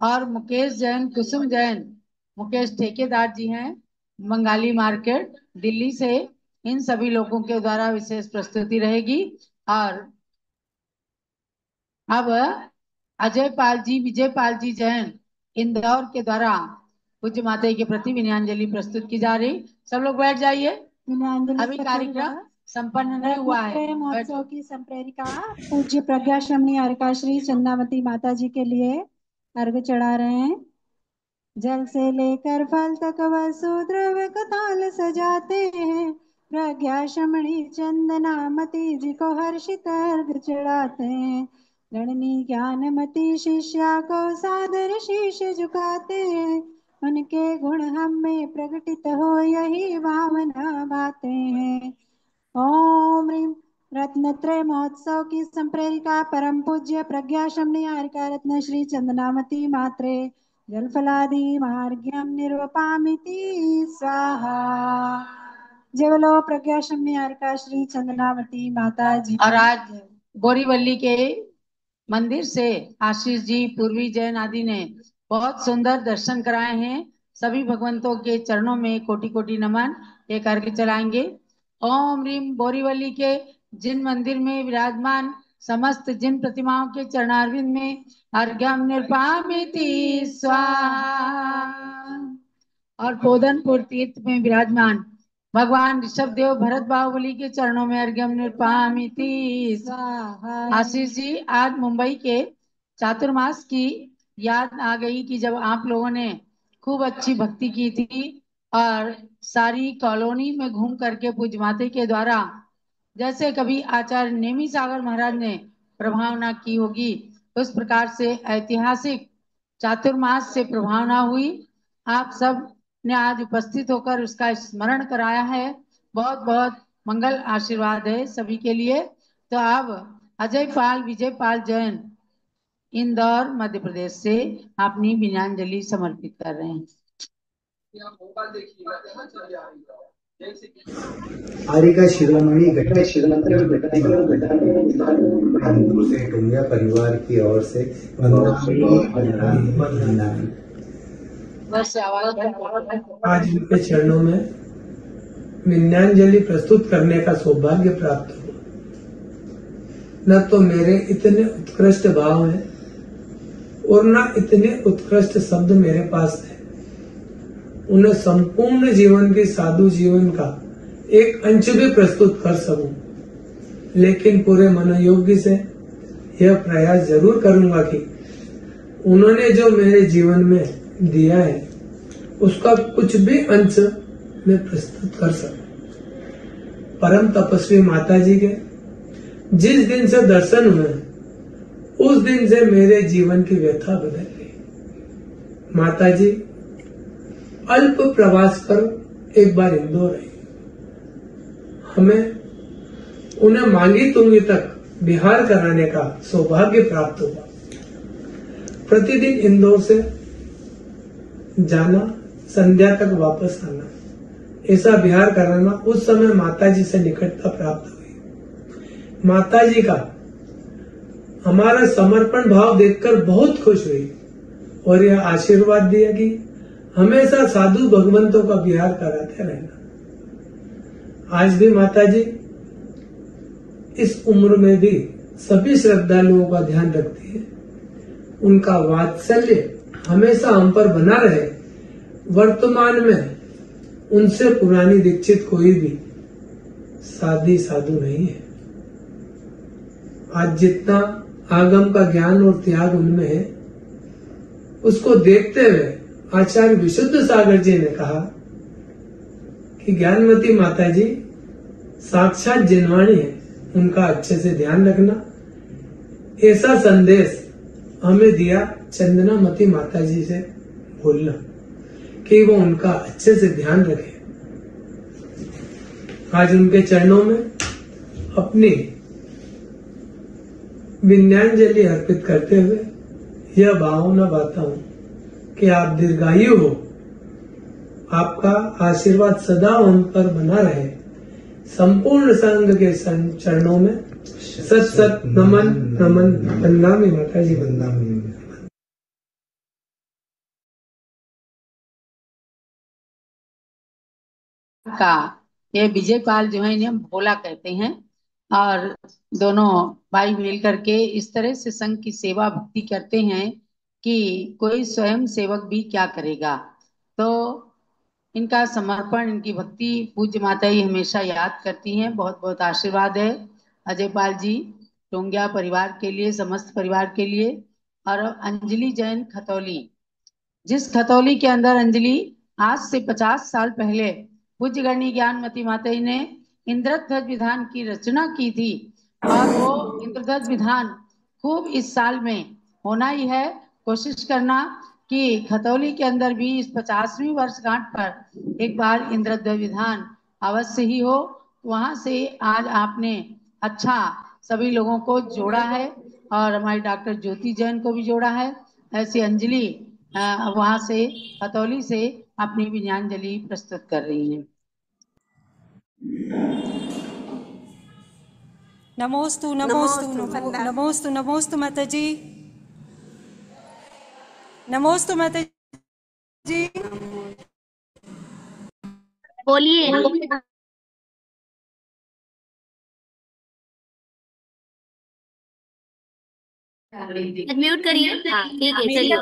और मुकेश जैन, कुसुम जैन। मुकेश ठेकेदार जी हैं बंगाली मार्केट दिल्ली से। इन सभी लोगों के द्वारा विशेष प्रस्तुति रहेगी। और अब अजय पाल जी, विजय पाल जी जैन इंदौर के द्वारा पूज्य माता के प्रति विनयांजलि प्रस्तुत की जा रही। सब लोग बैठ जाइए। अभी कार्यक्रम संपन्न नहीं हुआ है। महोत्सव की संप्रेरिका पूज्य प्रज्ञाश्रमणी अर्काश्री चंदावती माता जी के लिए अर्घ चढ़ा रहे हैं। जल से लेकर फल तक वसु द्रव्य कताल सजाते हैं, प्रज्ञाश्रमणी चंदनामती जी को हर्षित अर्घ चढ़ाते हैं। गणनी ज्ञानमती शिष्या को सादर शीश झुकाते हैं, उनके गुण हम में प्रकटित हो यही भावना भाते हैं। ओम ह्रीम रत्नत्रय महोत्सव की संप्रेरिका परम पूज्य प्रज्ञाश्रमणी आर्का रत्न श्री चंदनामती मात्रे जलफलादि मार्घ्यम निरूपामिति स्वाहा। जय बोलो प्रज्ञाश्रमणी आर्का श्री चंदनावती माता जी। और आज बोरीवली के मंदिर से आशीष जी, पूर्वी जैन आदि ने बहुत सुंदर दर्शन कराए हैं। सभी भगवंतों के चरणों में कोटि कोटि नमन। एक अर्घ्य चलाएंगे। ओम ह्रीम बोरीवली के जिन मंदिर में विराजमान समस्त जिन प्रतिमाओं के चरणारविंद में अर्घ्यम निरूपामिति स्वाहा। और पोदनपुर तीर्थ में विराजमान भगवान ऋषभ देव भरत बाहुबली के चरणों में अर्घ्यम निरूपामिति स्वाहा। आशीष जी, आज मुंबई के चातुर्मास की याद आ गई कि जब आप लोगों ने खूब अच्छी भक्ति की थी और सारी कॉलोनी में घूम करके पूज्य माता के द्वारा जैसे कभी आचार्य नेमी सागर महाराज ने प्रभावना की होगी, उस प्रकार से ऐतिहासिक चातुर्मास से प्रभावना हुई। आप सब ने आज उपस्थित होकर उसका स्मरण कराया है। बहुत बहुत मंगल आशीर्वाद है सभी के लिए। तो अब अजय पाल विजय पाल जैन इंदौर मध्य प्रदेश से अपनी विनयाञ्जलि समर्पित कर रहे हैं। आरिका शिरोमणि घटना से टुंगिया परिवार की ओर से आज उनके चरणों में विनयाञ्जलि प्रस्तुत करने का सौभाग्य प्राप्त हुआ। न तो मेरे इतने उत्कृष्ट भाव हैं और न इतने उत्कृष्ट शब्द मेरे पास है उन्हें संपूर्ण जीवन के साधु जीवन का एक अंश भी प्रस्तुत कर सकूं, लेकिन पूरे मनोयोग्य से यह प्रयास जरूर करूंगा कि उन्होंने जो मेरे जीवन में दिया है उसका कुछ भी अंश मैं प्रस्तुत कर सकूं। परम तपस्वी माता जी के जिस दिन से दर्शन हुए उस दिन से मेरे जीवन की व्यथा बदल गई। माता जी अल्प प्रवास पर एक बार इंदौर आई। हमें उन्हें मांगी तुंगी तक बिहार कराने का सौभाग्य प्राप्त हुआ। प्रतिदिन इंदौर से जाना, संध्या तक वापस आना, ऐसा बिहार कराना, उस समय माता जी से निकटता प्राप्त हुई। माता जी का हमारा समर्पण भाव देखकर बहुत खुश हुई और यह आशीर्वाद दिया कि हमेशा साधु भगवंतों का विहार कराते रहना। आज भी माता जी इस उम्र में भी सभी श्रद्धालुओं का ध्यान रखती है। उनका वात्सल्य हमेशा हम पर बना रहे। वर्तमान में उनसे पुरानी दीक्षित कोई भी साधु नहीं है। आज जितना आगम का ज्ञान और त्याग उनमें है, उसको देखते हुए आचार्य विशुद्ध सागर जी ने कहा कि ज्ञानमती माता जी साक्षात जिनवाणी है, उनका अच्छे से ध्यान रखना। ऐसा संदेश हमें दिया चंदनामती माता जी से बोलना कि वो उनका अच्छे से ध्यान रखे। आज उनके चरणों में अपनी विनयाञ्जलि अर्पित करते हुए यह भावना बाता हूं कि आप दीर्घायु हो, आपका आशीर्वाद सदा हम पर बना रहे। संपूर्ण संघ के चरणों में सत सत नमन नमन वंदनामि माता जी, वंदनामि। का ये विजय पाल जो है इन्हें भोला कहते हैं और दोनों भाई मिल करके इस तरह से संघ की सेवा भक्ति करते हैं कि कोई स्वयं सेवक भी क्या करेगा। तो इनका समर्पण, इनकी भक्ति पूज्य माता जी हमेशा याद करती हैं। बहुत बहुत आशीर्वाद है अजय पाल जी, टोंगिया परिवार के लिए, समस्त परिवार के लिए। और अंजलि जैन खतौली, जिस खतौली के अंदर अंजलि आज से 50 साल पहले पूज्य गणनी ज्ञानमती माता जी ने इंद्रध्वज विधान की रचना की थी और वो इंद्रध्वज विधान खूब इस साल में होना ही है। कोशिश करना कि खतौली के अंदर भी इस 50वीं वर्षगांठ पर एक बार इंद्रध्वज विधान अवश्य ही हो। वहां से आज आपने अच्छा सभी लोगों को जोड़ा है और हमारी डॉक्टर ज्योति जैन को भी जोड़ा है। ऐसी अंजलि वहां से खतौली से अपनी विनयाञ्जलि प्रस्तुत कर रही हैं। नमोस्तु नमोस्तु नमोस्तु नमोस्तु माता जी, नमोस्तु माता जी। बोलिए। म्यूट करिए। हाँ ठीक है, चलिए।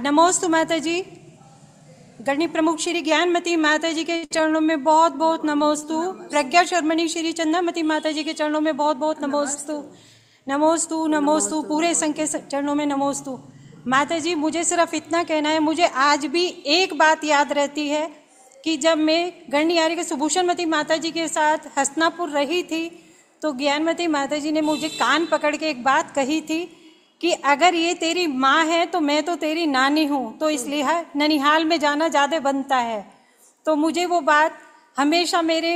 नमोस्तु माता जी। गणनी प्रमुख श्री ज्ञानमती माता जी के चरणों में बहुत बहुत नमोस्तु। प्रज्ञा शर्मणी श्री चंदामती माता जी के चरणों में बहुत बहुत नमोस्तु। नमोस्तु नमोस्तु, पूरे संघ के चरणों में नमोस्तु। माता जी मुझे सिर्फ इतना कहना है, मुझे आज भी एक बात याद रहती है कि जब मैं गणनी आर्य सुभूषणमती माता जी के साथ हसनापुर रही थी तो ज्ञानमती माता जी ने मुझे कान पकड़ के एक बात कही थी कि अगर ये तेरी माँ है तो मैं तो तेरी नानी हूँ, तो इसलिए ननिहाल में जाना ज़्यादा बनता है। तो मुझे वो बात हमेशा मेरे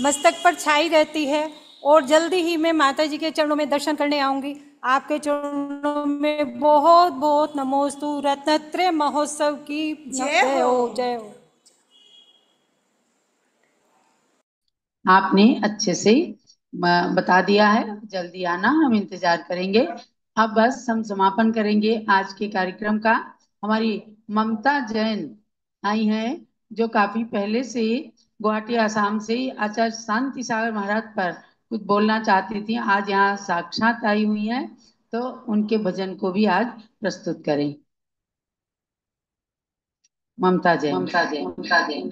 मस्तक पर छाई रहती है। और जल्दी ही मैं माता जी के चरणों में दर्शन करने आऊंगी। आपके चरणों में बहुत बहुत नमोस्तु। रत्नत्रय महोत्सव की जय हो, जय हो। आपने अच्छे से बता दिया है, जल्दी आना, हम इंतजार करेंगे। अब बस हम समापन करेंगे आज के कार्यक्रम का। हमारी ममता जैन आई हैं, जो काफी पहले से गुवाहाटी आसाम से आचार्य शांति सागर महाराज पर कुछ बोलना चाहती थी। आज यहाँ साक्षात आई हुई हैं, तो उनके भजन को भी आज प्रस्तुत करें। ममता जैन। ममता जैन।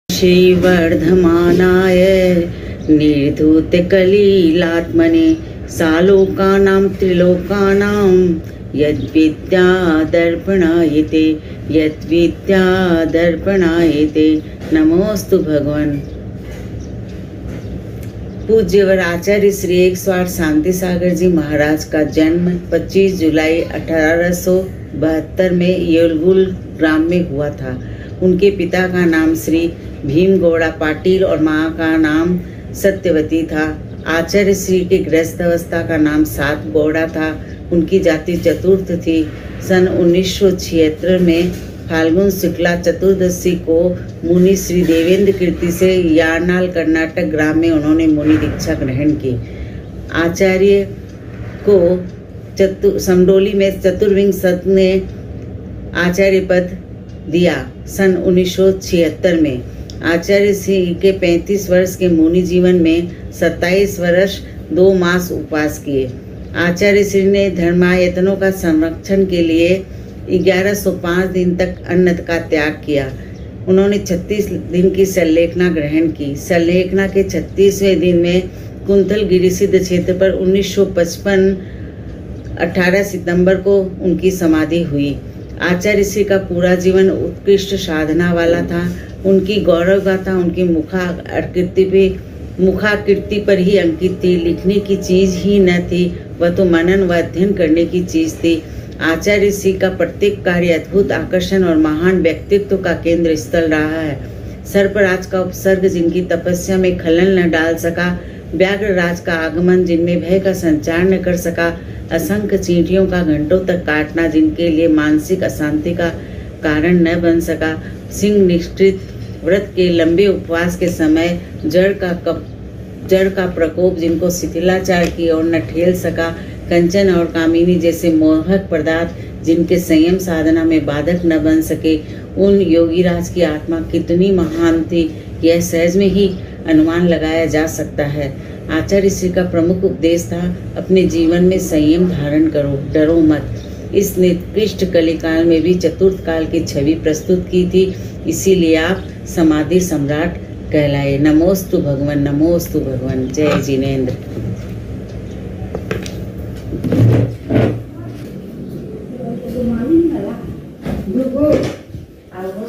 श्रीवर्धमानाय निर्धूतकलीलात्मने सालोकानां त्रिलोकानां यद्विद्यादर्पणायते यद्विद्यादर्पणायते नमोस्तु भगवान। पूज्यवर आचार्य श्री 108 शांति सागर जी महाराज का जन्म 25 जुलाई 1872 में येलगुल ग्राम में हुआ था। उनके पिता का नाम श्री भीम गौड़ा पाटिल और माँ का नाम सत्यवती था। आचार्य श्री के गृहस्थ अवस्था का नाम सात गौड़ा था। उनकी जाति चतुर्थ थी। सन 1976 में फाल्गुन शुक्ला चतुर्दशी को मुनि श्री देवेंद्र कीर्ति से यारनाल कर्नाटक ग्राम में उन्होंने मुनि दीक्षा ग्रहण की। आचार्य को समडोली में चतुर्विंग सत ने आचार्य पद दिया। सन 1976 में आचार्य श्री के 35 वर्ष के मुनि जीवन में 27 वर्ष 2 मास उपवास किए। आचार्य श्री ने धर्मायतनों का संरक्षण के लिए 1105 दिन तक अन्न का त्याग किया। उन्होंने 36 दिन की सल्लेखना ग्रहण की। सल्लेखना के 36वें दिन में कुंतलगिरी सिद्ध क्षेत्र पर 1955 18 सितंबर को उनकी समाधि हुई। आचार्य श्री का पूरा जीवन उत्कृष्ट साधना वाला था। उनकी गौरव गाथा उनकी मुखाकृति पर ही अंकित थी। लिखने की चीज ही न थी, वह तो मनन व अध्ययन करने की चीज थी। आचार्य श्री का प्रत्येक कार्य अद्भुत आकर्षण और महान व्यक्तित्व का केंद्र स्थल रहा है। सर्पराज का उपसर्ग जिनकी तपस्या में खलल न डाल सका, व्याघ्र राज का आगमन जिनमें भय का संचार न कर सका, असंख्य चींटियों का घंटों तक काटना जिनके लिए मानसिक अशांति का कारण न बन सका, सिंह निष्ठित व्रत के लंबे उपवास के समय जड़ का प्रकोप जिनको शिथिलाचार की ओर न ठेल सका, कंचन और कामिनी जैसे मोहक पदार्थ जिनके संयम साधना में बाधक न बन सके, उन योगीराज की आत्मा कितनी महान थी, यह सहज में ही अनुमान लगाया जा सकता है। आचार्य श्री का प्रमुख उपदेश था, अपने जीवन में संयम धारण करो, डरो मत। इस निकृष्ट कलिकाल में भी चतुर्थ काल की छवि प्रस्तुत की थी, इसीलिए आप समाधि सम्राट कहलाए। नमोस्तु भगवान, नमोस्तु भगवान। जय जिनेन्द्र।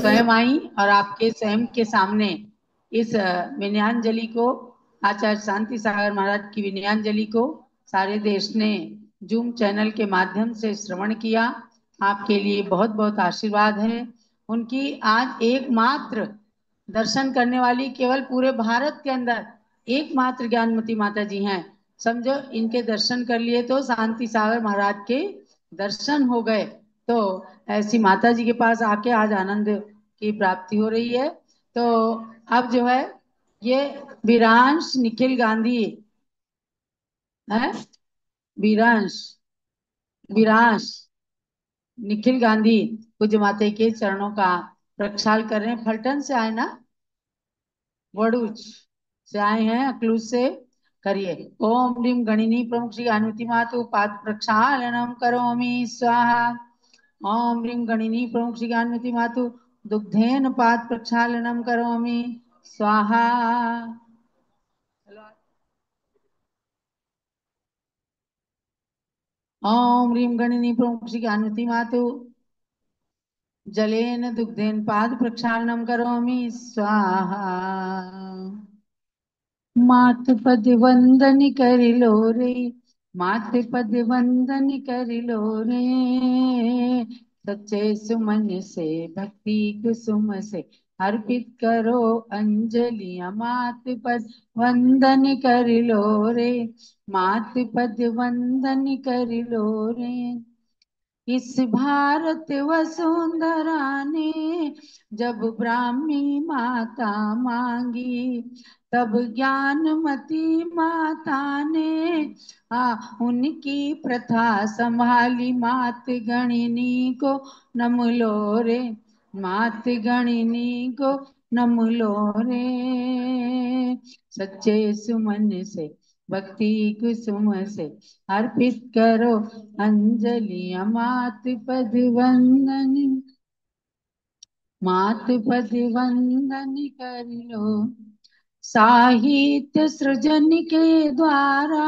स्वयं आई और आपके स्वयं के सामने इस विनयांजलि को, आचार्य शांति सागर महाराज की विनयांजलि को सारे देश ने जूम चैनल के माध्यम से श्रवण किया। आपके लिए बहुत बहुत आशीर्वाद है। उनकी आज एकमात्र दर्शन करने वाली केवल पूरे भारत के अंदर एकमात्र ज्ञानमती माता जी हैं। समझो, इनके दर्शन कर लिए तो शांति सागर महाराज के दर्शन हो गए। तो ऐसी माता जी के पास आके आज आनंद की प्राप्ति हो रही है। तो अब जो है ये वीरांश निखिल गांधी है, वीरांश निखिल गांधी पूज्य माता के चरणों का प्रक्षाल कर रहे हैं। फलटन से आए ना, वड़ूच से आए हैं, अक्लूज से करिए। ओम ह्रीम गणिनी प्रमुख श्री अनुति मातु पाद प्रक्षालनम करोमि स्वाहा। ओम ह्रीम गणिनी प्रमुख श्री अनुति मातु दुग्धेन पाद प्रक्षालनम करोमि स्वाहा। ओम ह्रीम गणिनी प्रमुख श्री अनुति मातु जलेन दुग्धेन पाद प्रक्षालनम करोमि स्वाहा। मात पद वंदन कर लो रे, मात पद वंदन कर लो रे। सच्चे सुमन से भक्ति कुसुम से अर्पित करो अंजलियां, मात पद वंदन कर लो रे, मात पद वंदन कर लो रे। इस भारत वसुंधरा ने जब ब्राह्मी माता मांगी, तब ज्ञानमती माता ने उनकी प्रथा संभाली। मात गणिनी को नम लो रे, मात गणिनी को नम लो रे। सच्चे सुमन से भक्ति कुसुम से अर्पित करो अंजलियां, मात पद वंदन, मात पद वंदन कर लो। साहित्य सृजन के द्वारा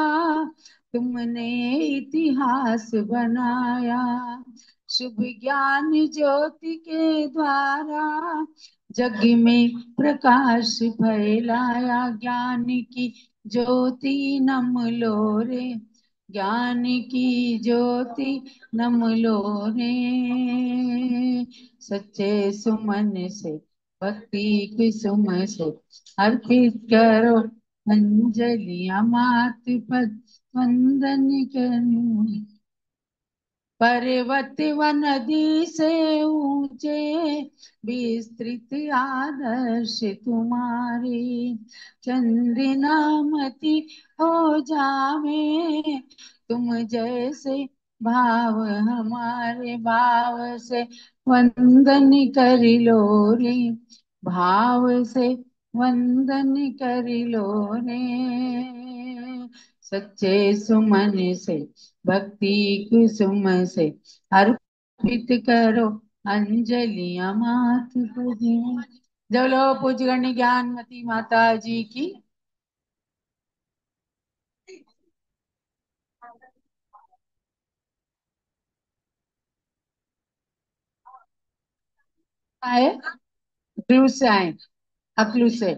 तुमने इतिहास बनाया, शुभ ज्ञान ज्योति के द्वारा जग में प्रकाश फैलाया। ज्ञान की ज्योति नम लो रे, ज्ञान की ज्योति नम लो रे। सच्चे सुमन से भक्ति कुसुम से अर्पित करो अंजलियां, मात पद वंदन करो। पर्वत व नदी से ऊंचे विस्तृत आदर्श तुम्हारे, चंद्रनामति हो जावे तुम जैसे भाव हमारे। भाव से वंदन कर लो रे, भाव से वंदन कर लो रे। सच्चे सुमन से भक्ति कुसुम से अर्पित करो अंजलियां, मात पद। जब लो पूज्य गण्य ज्ञानमती माता जी की। आए अखलूस से आए, अखलूस से,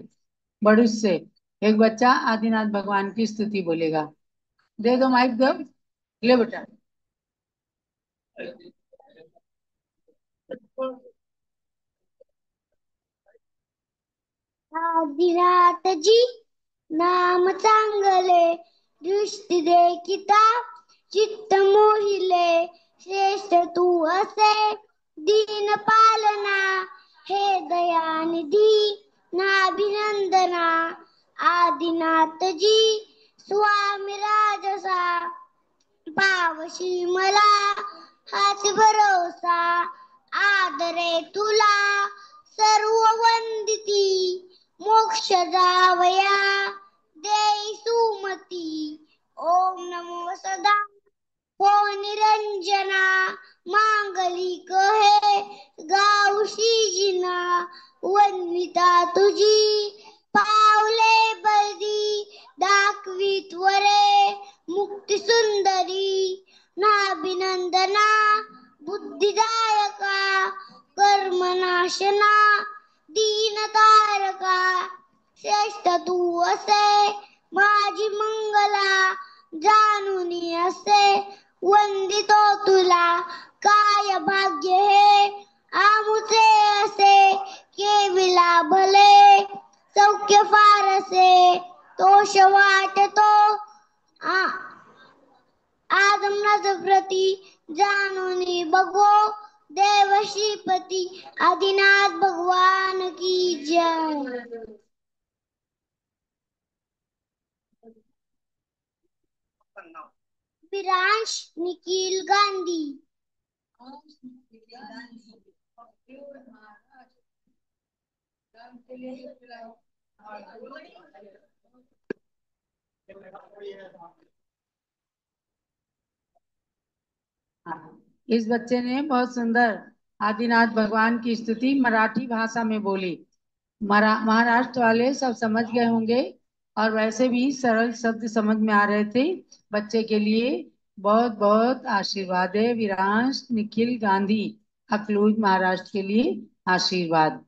बड़ूस से एक बच्चा आदिनाथ भगवान की स्तुति बोलेगा। दे दो माइक, दो, ले बेटा। आदिनाथजी नाम चांगले, दृष्टी देखिता चित्त मोहिले। श्रेष्ठ तू असे दीन पालना, हे दयानिधी नाभिनंदना। आदिनाथजी स्वामी राजसा, पावशी मला हाच भरोसा। आदरे तुला सर्व वंदिती, मोक्ष जावया देई सुमती। ओम नमो सदा हो निरंजना, मांगलिक हे गावशी जिना। वंदिता तुझी पावले बदी, दाखवी त्वरे मुक्ती सुंदरी। नाभिनंदना बुद्धिदायका, कर्मनाशना दीनतारका। श्रेष्ठ तू असे माझी मंगला, जाणून असे वंदितो तुला। काय भाग्य हे आमुचे असे, केविला भले सौख्य फारसे। तोष वाटतो आदमनाथ प्रती, जाणून बघो देव श्रीपती। आदिनाथ भगवान की जय। विरांश निखिल गांधी। इस बच्चे ने बहुत सुंदर आदिनाथ भगवान की स्तुति मराठी भाषा में बोली। महाराष्ट्र वाले सब समझ गए होंगे और वैसे भी सरल शब्द समझ में आ रहे थे। बच्चे के लिए बहुत बहुत आशीर्वाद है। विरांश निखिल गांधी, अकलूज महाराष्ट्र के लिए आशीर्वाद।